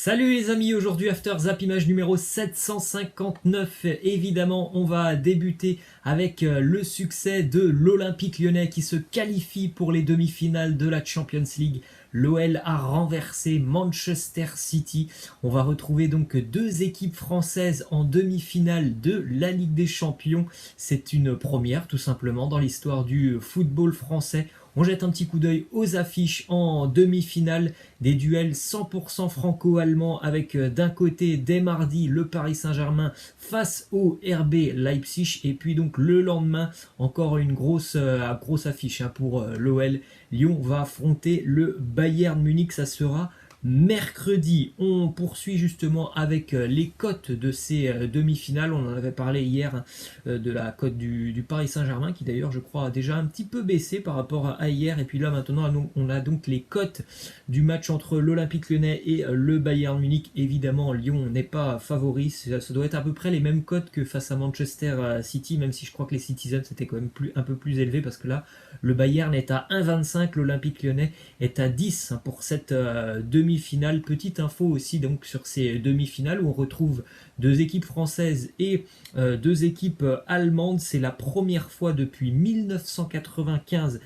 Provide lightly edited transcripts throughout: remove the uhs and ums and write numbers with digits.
Salut les amis, aujourd'hui After Zap image numéro 759. Évidemment, on va débuter avec le succès de l'Olympique Lyonnais qui se qualifie pour les demi-finales de la Champions League. L'OL a renversé Manchester City. On va retrouver donc deux équipes françaises en demi-finale de la Ligue des Champions. C'est une première tout simplement dans l'histoire du football français. On jette un petit coup d'œil aux affiches en demi-finale, des duels 100% franco-allemands avec d'un côté dès mardi le Paris Saint-Germain face au RB Leipzig et puis donc le lendemain encore une grosse affiche pour l'OL. Lyon va affronter le Bayern Munich, ça sera mercredi. On poursuit justement avec les cotes de ces demi-finales. On en avait parlé hier de la cote du Paris Saint-Germain qui d'ailleurs je crois a déjà un petit peu baissé par rapport à hier. Et puis là maintenant on a donc les cotes du match entre l'Olympique Lyonnais et le Bayern Munich. Évidemment Lyon n'est pas favori, ça doit être à peu près les mêmes cotes que face à Manchester City, même si je crois que les Citizens étaient quand même un peu plus élevés parce que là le Bayern est à 1,25, l'Olympique Lyonnais est à 10 pour cette demi-finale. Petite info aussi donc sur ces demi-finales où on retrouve deux équipes françaises et deux équipes allemandes. C'est la première fois depuis 1995,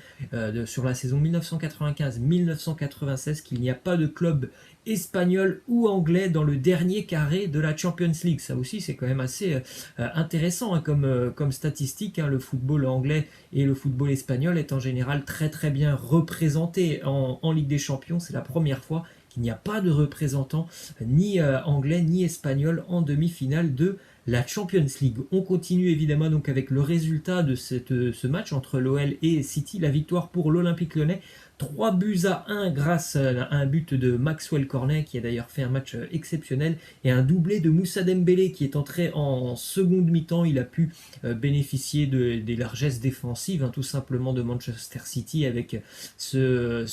sur la saison 1995-1996, qu'il n'y a pas de club espagnol ou anglais dans le dernier carré de la Champions League. Ça aussi c'est quand même assez intéressant comme statistique. Le football anglais et le football espagnol est en général très très bien représenté en Ligue des Champions. C'est la première fois qu'il n'y a pas de représentant ni anglais ni espagnol en demi-finale de la Champions League. On continue évidemment donc avec le résultat de ce match entre l'OL et City. La victoire pour l'Olympique Lyonnais, 3-1 grâce à un but de Maxwell Cornet qui a d'ailleurs fait un match exceptionnel et un doublé de Moussa Dembélé qui est entré en seconde mi-temps. Il a pu bénéficier des largesses défensives tout simplement de Manchester City avec ce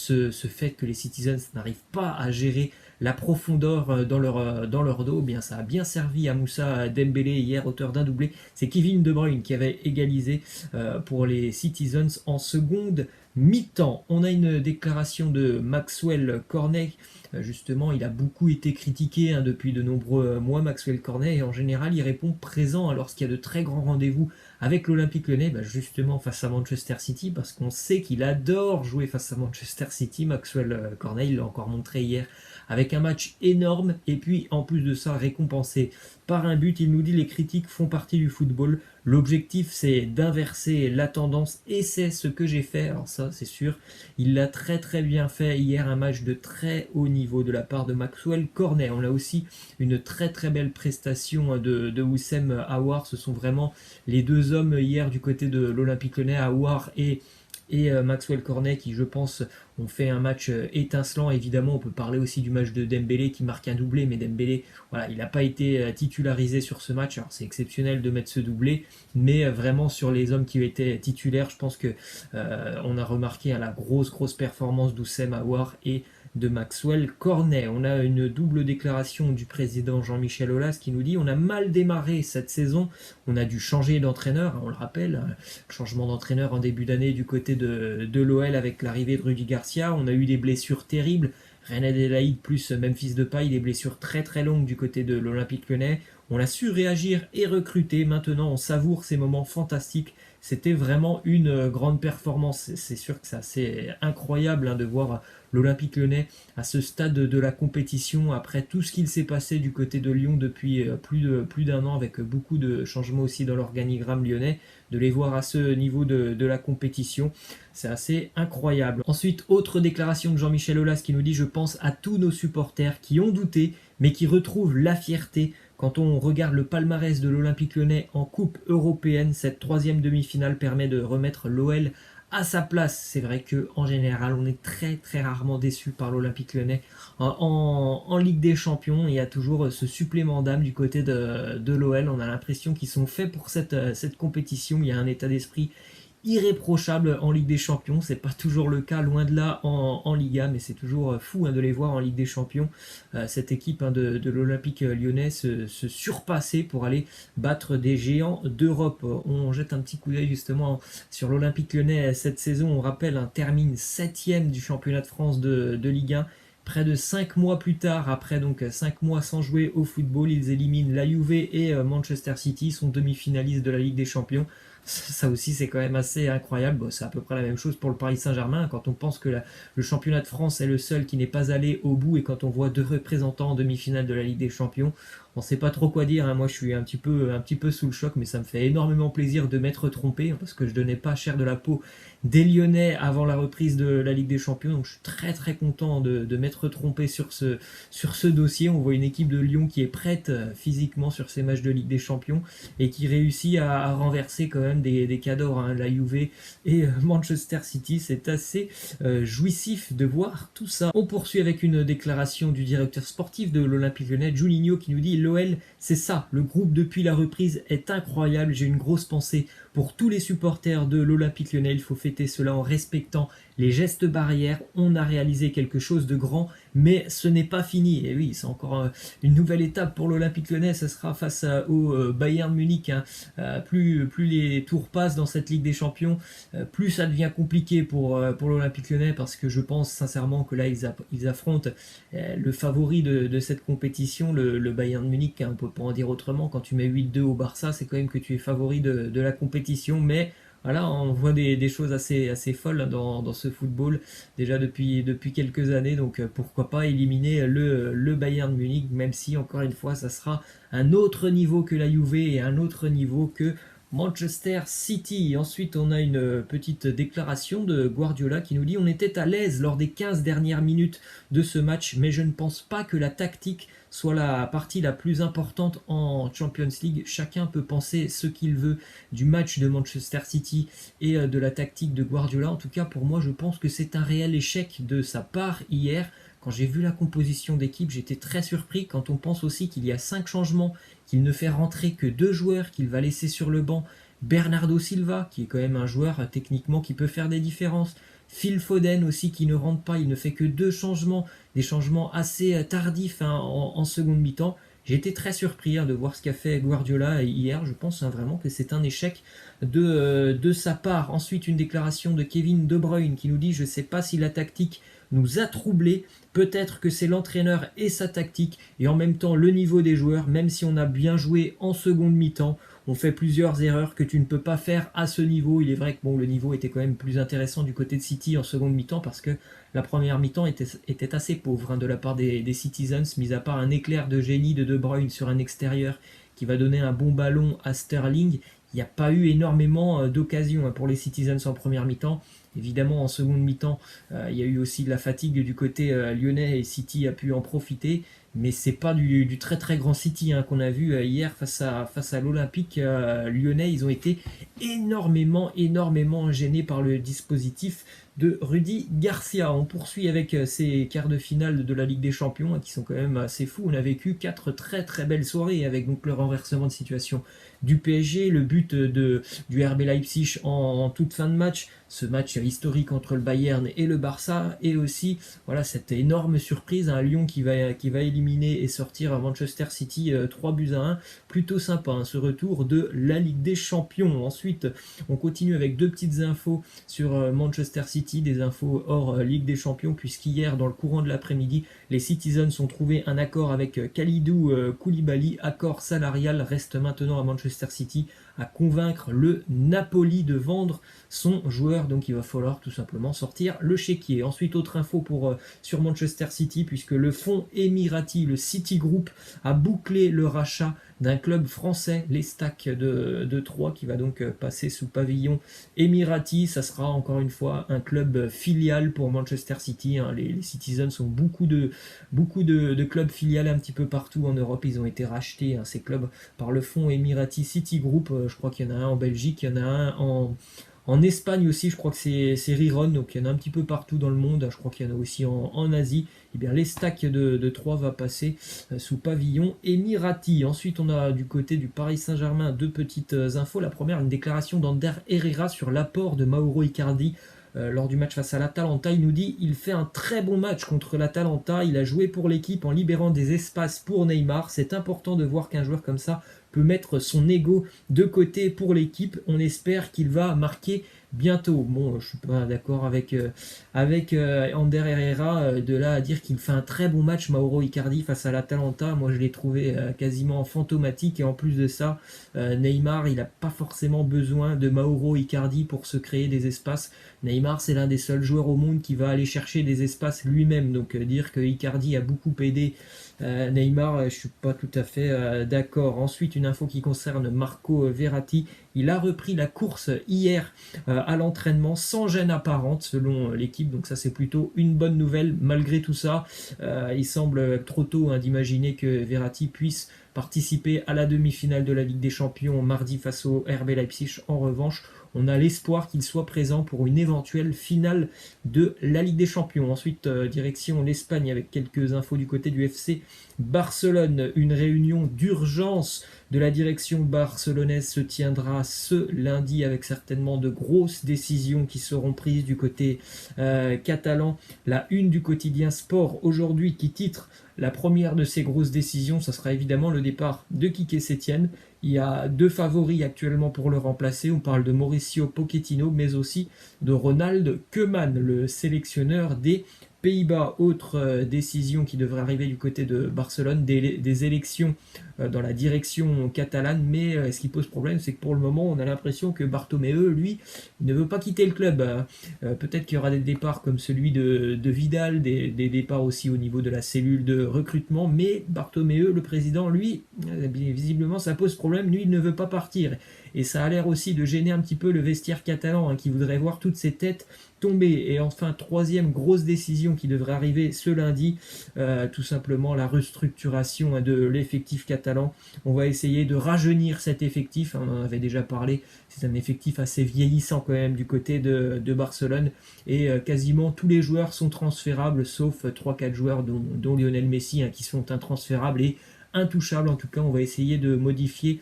fait que les Citizens n'arrivent pas à gérer la profondeur dans leur dos. Bien, ça a bien servi à Moussa Dembélé hier, auteur d'un doublé. C'est Kevin De Bruyne qui avait égalisé pour les Citizens en seconde mi-temps. On a une déclaration de Maxwell Cornet. Justement, il a beaucoup été critiqué depuis de nombreux mois, Maxwell Cornet, et en général, il répond présent lorsqu'il y a de très grands rendez-vous avec l'Olympique Lyonnais, justement face à Manchester City, parce qu'on sait qu'il adore jouer face à Manchester City. Maxwell Cornet, il l'a encore montré hier avec un match énorme, et puis en plus de ça récompensé par un but. Il nous dit: les critiques font partie du football, l'objectif c'est d'inverser la tendance et c'est ce que j'ai fait. Alors ça c'est sûr, il l'a très très bien fait hier, un match de très haut niveau de la part de Maxwell Cornet. On a aussi une très très belle prestation de Wissem Aouar. Ce sont vraiment les deux hommes hier du côté de l'Olympique Lyonnais, Aouar et Maxwell Cornet, qui je pense ont fait un match étincelant. Évidemment on peut parler aussi du match de Dembélé qui marque un doublé, mais Dembélé voilà, il n'a pas été titularisé sur ce match. Alors c'est exceptionnel de mettre ce doublé, mais vraiment sur les hommes qui étaient titulaires, je pense que on a remarqué la grosse performance d'Oussem Aouar et de Maxwell Cornet. On a une double déclaration du président Jean-Michel Aulas qui nous dit: on a mal démarré cette saison, on a dû changer d'entraîneur, on le rappelle, changement d'entraîneur en début d'année du côté de l'OL avec l'arrivée de Rudy Garcia. On a eu des blessures terribles, Reine Adélaïde plus Memphis Depay, des blessures très très longues du côté de l'Olympique Lyonnais. On a su réagir et recruter. Maintenant on savoure ces moments fantastiques. C'était vraiment une grande performance. C'est sûr que c'est assez incroyable de voir l'Olympique Lyonnais à ce stade de la compétition après tout ce qu'il s'est passé du côté de Lyon depuis plus d'un an, avec beaucoup de changements aussi dans l'organigramme lyonnais. De les voir à ce niveau de la compétition, c'est assez incroyable. Ensuite, autre déclaration de Jean-Michel Aulas qui nous dit: je pense à tous nos supporters qui ont douté mais qui retrouvent la fierté. Quand on regarde le palmarès de l'Olympique Lyonnais en Coupe européenne, cette troisième demi-finale permet de remettre l'OL à sa place. C'est vrai qu'en général, on est très très rarement déçu par l'Olympique Lyonnais en Ligue des Champions. Il y a toujours ce supplément d'âme du côté de l'OL. On a l'impression qu'ils sont faits pour cette compétition. Il y a un état d'esprit irréprochable en Ligue des Champions. C'est pas toujours le cas, loin de là, en Liga, mais c'est toujours fou de les voir en Ligue des Champions. Cette équipe de l'Olympique Lyonnais se surpasser pour aller battre des géants d'Europe. On jette un petit coup d'œil justement sur l'Olympique Lyonnais cette saison. On rappelle, termine 7ème du championnat de France de Ligue 1. près de 5 mois plus tard, après donc 5 mois sans jouer au football, ils éliminent la Juve et Manchester City, sont demi-finalistes de la Ligue des Champions. Ça aussi, c'est quand même assez incroyable. Bon, c'est à peu près la même chose pour le Paris Saint-Germain. Quand on pense que le championnat de France est le seul qui n'est pas allé au bout et quand on voit deux représentants en demi-finale de la Ligue des Champions, on ne sait pas trop quoi dire. Hein. Moi, je suis un petit peu sous le choc, mais ça me fait énormément plaisir de m'être trompé parce que je donnais pas cher de la peau des Lyonnais avant la reprise de la Ligue des Champions. Donc, je suis très très content de m'être trompé sur ce dossier. On voit une équipe de Lyon qui est prête physiquement sur ces matchs de Ligue des Champions et qui réussit à renverser quand même des cadors, hein, la Juve et Manchester City. C'est assez jouissif de voir tout ça. On poursuit avec une déclaration du directeur sportif de l'Olympique Lyonnais, Juninho, qui nous dit: l'OL, c'est ça, le groupe depuis la reprise est incroyable, j'ai une grosse pensée pour tous les supporters de l'Olympique Lyonnais, il faut fêter cela en respectant les gestes barrières, on a réalisé quelque chose de grand, mais ce n'est pas fini. Et oui, c'est encore une nouvelle étape pour l'Olympique Lyonnais, ce sera face au Bayern Munich. Hein. Plus les tours passent dans cette Ligue des Champions, plus ça devient compliqué pour l'Olympique Lyonnais, parce que je pense sincèrement que là, ils affrontent le favori de cette compétition, le Bayern Munich. Hein, on ne peut pas en dire autrement, quand tu mets 8-2 au Barça, c'est quand même que tu es favori de la compétition, mais voilà, on voit des choses assez folles dans ce football déjà depuis quelques années, donc pourquoi pas éliminer le Bayern Munich, même si encore une fois ça sera un autre niveau que la Juve et un autre niveau que Manchester City. Ensuite, on a une petite déclaration de Guardiola qui nous dit: on était à l'aise lors des 15 dernières minutes de ce match, mais je ne pense pas que la tactique soit la partie la plus importante en Champions League. Chacun peut penser ce qu'il veut du match de Manchester City et de la tactique de Guardiola. En tout cas, pour moi, je pense que c'est un réel échec de sa part hier. Quand j'ai vu la composition d'équipe, j'étais très surpris quand on pense aussi qu'il y a 5 changements, qu'il ne fait rentrer que 2 joueurs, qu'il va laisser sur le banc Bernardo Silva, qui est quand même un joueur techniquement qui peut faire des différences. Phil Foden aussi qui ne rentre pas, il ne fait que 2 changements, des changements assez tardifs, hein, en seconde mi-temps. J'ai été très surpris, hein, de voir ce qu'a fait Guardiola hier. Je pense, hein, vraiment que c'est un échec de sa part. Ensuite, une déclaration de Kevin De Bruyne qui nous dit: je ne sais pas si la tactique nous a troublés, peut-être que c'est l'entraîneur et sa tactique, et en même temps le niveau des joueurs. Même si on a bien joué en seconde mi-temps, on fait plusieurs erreurs que tu ne peux pas faire à ce niveau. Il est vrai que bon, le niveau était quand même plus intéressant du côté de City en seconde mi-temps, parce que la première mi-temps était assez pauvre, hein, de la part des Citizens, mis à part un éclair de génie de De Bruyne sur un extérieur qui va donner un bon ballon à Sterling. Il n'y a pas eu énormément d'occasions, hein, pour les Citizens en première mi-temps. Évidemment, en seconde mi-temps, il y a eu aussi de la fatigue du côté lyonnais et City a pu en profiter. Mais c'est pas du très très grand City, hein, qu'on a vu hier face à l'Olympique lyonnais. Ils ont été énormément gênés par le dispositif de Rudy Garcia. On poursuit avec ces quarts de finale de la Ligue des Champions, hein, qui sont quand même assez fous. On a vécu 4 très très belles soirées avec donc le renversement de situation du PSG, le but du RB Leipzig en toute fin de match, ce match historique entre le Bayern et le Barça, et aussi voilà cette énorme surprise, un Lyon qui va éliminer et sortir à Manchester City 3-1. Plutôt sympa, hein, ce retour de la Ligue des Champions. Ensuite, on continue avec 2 petites infos sur Manchester City, des infos hors Ligue des Champions, puisqu'hier, dans le courant de l'après-midi, les Citizens ont trouvé un accord avec Kalidou Koulibaly. Accord salarial, reste maintenant à Manchester City à convaincre le Napoli de vendre son joueur, donc il va falloir tout simplement sortir le chéquier. Ensuite, autre info sur Manchester City, puisque le fonds émirati, le City Group, a bouclé le rachat d'un club français, les Stacks de Troyes, qui va donc passer sous pavillon émirati. Ça sera encore une fois un club filial pour Manchester City, hein. Les Citizens ont beaucoup de clubs filiales un petit peu partout en Europe. Ils ont été rachetés, hein, ces clubs, par le fonds émirati City Group. Je crois qu'il y en a un en Belgique, il y en a un en Espagne aussi, je crois que c'est Riron, donc il y en a un petit peu partout dans le monde. Je crois qu'il y en a aussi en Asie. Et bien, les Stacks de Troyes va passer sous pavillon émirati. Ensuite, on a du côté du Paris Saint-Germain 2 petites infos. La première, une déclaration d'Ander Herrera sur l'apport de Mauro Icardi lors du match face à l'Atalanta. Il nous dit: il fait un très bon match contre l'Atalanta, il a joué pour l'équipe en libérant des espaces pour Neymar. C'est important de voir qu'un joueur comme ça peut mettre son ego de côté pour l'équipe. On espère qu'il va marquer bientôt. Bon, je suis pas d'accord avec Ander Herrera, de là à dire qu'il fait un très bon match, Mauro Icardi, face à l'Atalanta. Moi, je l'ai trouvé quasiment fantomatique, et en plus de ça, Neymar, il n'a pas forcément besoin de Mauro Icardi pour se créer des espaces. Neymar, c'est l'un des seuls joueurs au monde qui va aller chercher des espaces lui-même, donc dire que Icardi a beaucoup aidé Neymar, je suis pas tout à fait d'accord. Ensuite, une info qui concerne Marco Verratti. Il a repris la course hier à l'entraînement sans gêne apparente selon l'équipe, donc ça c'est plutôt une bonne nouvelle. Malgré tout ça, il semble trop tôt d'imaginer que Verratti puisse participer à la demi-finale de la Ligue des Champions mardi face au RB Leipzig. En revanche, on a l'espoir qu'il soit présent pour une éventuelle finale de la Ligue des Champions. Ensuite, direction l'Espagne avec quelques infos du côté du FC Barcelone. Une réunion d'urgence de la direction barcelonaise se tiendra ce lundi avec certainement de grosses décisions qui seront prises du côté catalan. La une du quotidien Sport aujourd'hui qui titre la première de ces grosses décisions, ça sera évidemment le départ de Quique Setién. Il y a deux favoris actuellement pour le remplacer. On parle de Mauricio Pochettino, mais aussi de Ronald Koeman, le sélectionneur des Pays-Bas. Autre décision qui devrait arriver du côté de Barcelone, des élections dans la direction catalane, mais ce qui pose problème, c'est que pour le moment, on a l'impression que Bartomeu, lui, ne veut pas quitter le club. Peut-être qu'il y aura des départs comme celui de Vidal, des départs aussi au niveau de la cellule de recrutement, mais Bartomeu, le président, lui, visiblement, ça pose problème. Lui, il ne veut pas partir. Et ça a l'air aussi de gêner un petit peu le vestiaire catalan, qui voudrait voir toutes ces têtes tomber. Et enfin, troisième grosse décision qui devrait arriver ce lundi, tout simplement la restructuration de l'effectif catalan. On va essayer de rajeunir cet effectif, on en avait déjà parlé, c'est un effectif assez vieillissant quand même du côté de Barcelone, et quasiment tous les joueurs sont transférables, sauf 3-4 joueurs dont Lionel Messi, qui sont intransférables et intouchable. En tout cas, on va essayer de modifier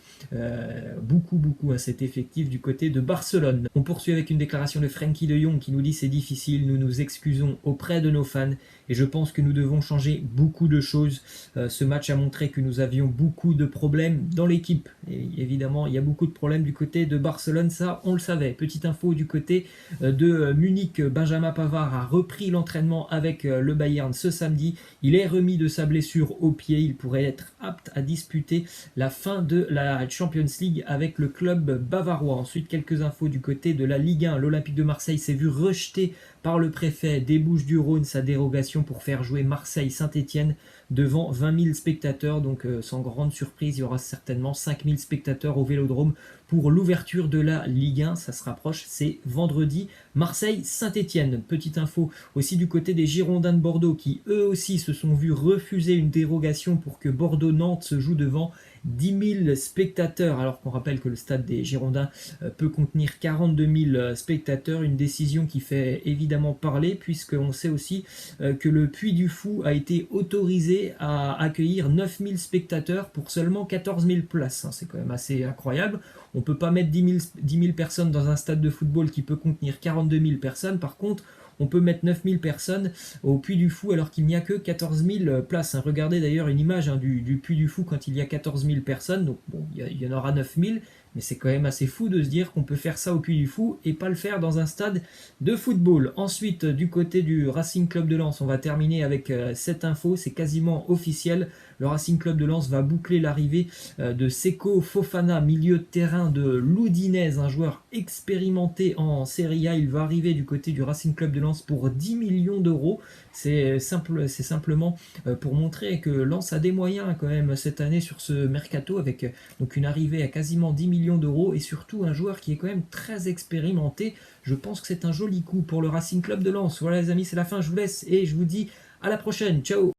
beaucoup à cet effectif du côté de Barcelone. On poursuit avec une déclaration de Frenkie de Jong qui nous dit: c'est difficile, nous nous excusons auprès de nos fans et je pense que nous devons changer beaucoup de choses. Ce match a montré que nous avions beaucoup de problèmes dans l'équipe. Et évidemment, il y a beaucoup de problèmes du côté de Barcelone, ça on le savait. Petite info du côté de Munich, Benjamin Pavard a repris l'entraînement avec le Bayern ce samedi. Il est remis de sa blessure au pied, il pourrait être apte à disputer la fin de la Champions League avec le club bavarois. Ensuite, quelques infos du côté de la Ligue 1. L'Olympique de Marseille s'est vu rejeter par le préfet des Bouches-du-Rhône sa dérogation pour faire jouer Marseille-Saint-Étienne devant 20 000 spectateurs. Donc sans grande surprise, il y aura certainement 5 000 spectateurs au Vélodrome pour l'ouverture de la Ligue 1. Ça se rapproche, c'est vendredi. Marseille-Saint-Étienne. Petite info aussi du côté des Girondins de Bordeaux qui eux aussi se sont vus refuser une dérogation pour que Bordeaux-Nantes se joue devant 10 000 spectateurs, alors qu'on rappelle que le stade des Girondins peut contenir 42 000 spectateurs. Une décision qui fait évidemment parler, puisqu'on sait aussi que le Puy du Fou a été autorisé à accueillir 9 000 spectateurs pour seulement 14 000 places. C'est quand même assez incroyable. On ne peut pas mettre 10 000 personnes dans un stade de football qui peut contenir 42 000 personnes. Par contre, on peut mettre 9 000 personnes au Puy du Fou alors qu'il n'y a que 14 000 places. Regardez d'ailleurs une image du Puy du Fou quand il y a 14 000 personnes. Donc bon, il y en aura 9 000, mais c'est quand même assez fou de se dire qu'on peut faire ça au Puy du Fou et pas le faire dans un stade de football. Ensuite, du côté du Racing Club de Lens, on va terminer avec cette info, c'est quasiment officiel. Le Racing Club de Lens va boucler l'arrivée de Seko Fofana, milieu de terrain de l'Udinese, un joueur expérimenté en Serie A. Il va arriver du côté du Racing Club de Lens pour 10 millions d'euros. C'est simplement pour montrer que Lens a des moyens quand même cette année sur ce mercato, avec donc une arrivée à quasiment 10 millions d'euros et surtout un joueur qui est quand même très expérimenté. Je pense que c'est un joli coup pour le Racing Club de Lens. Voilà les amis, c'est la fin, je vous laisse et je vous dis à la prochaine. Ciao.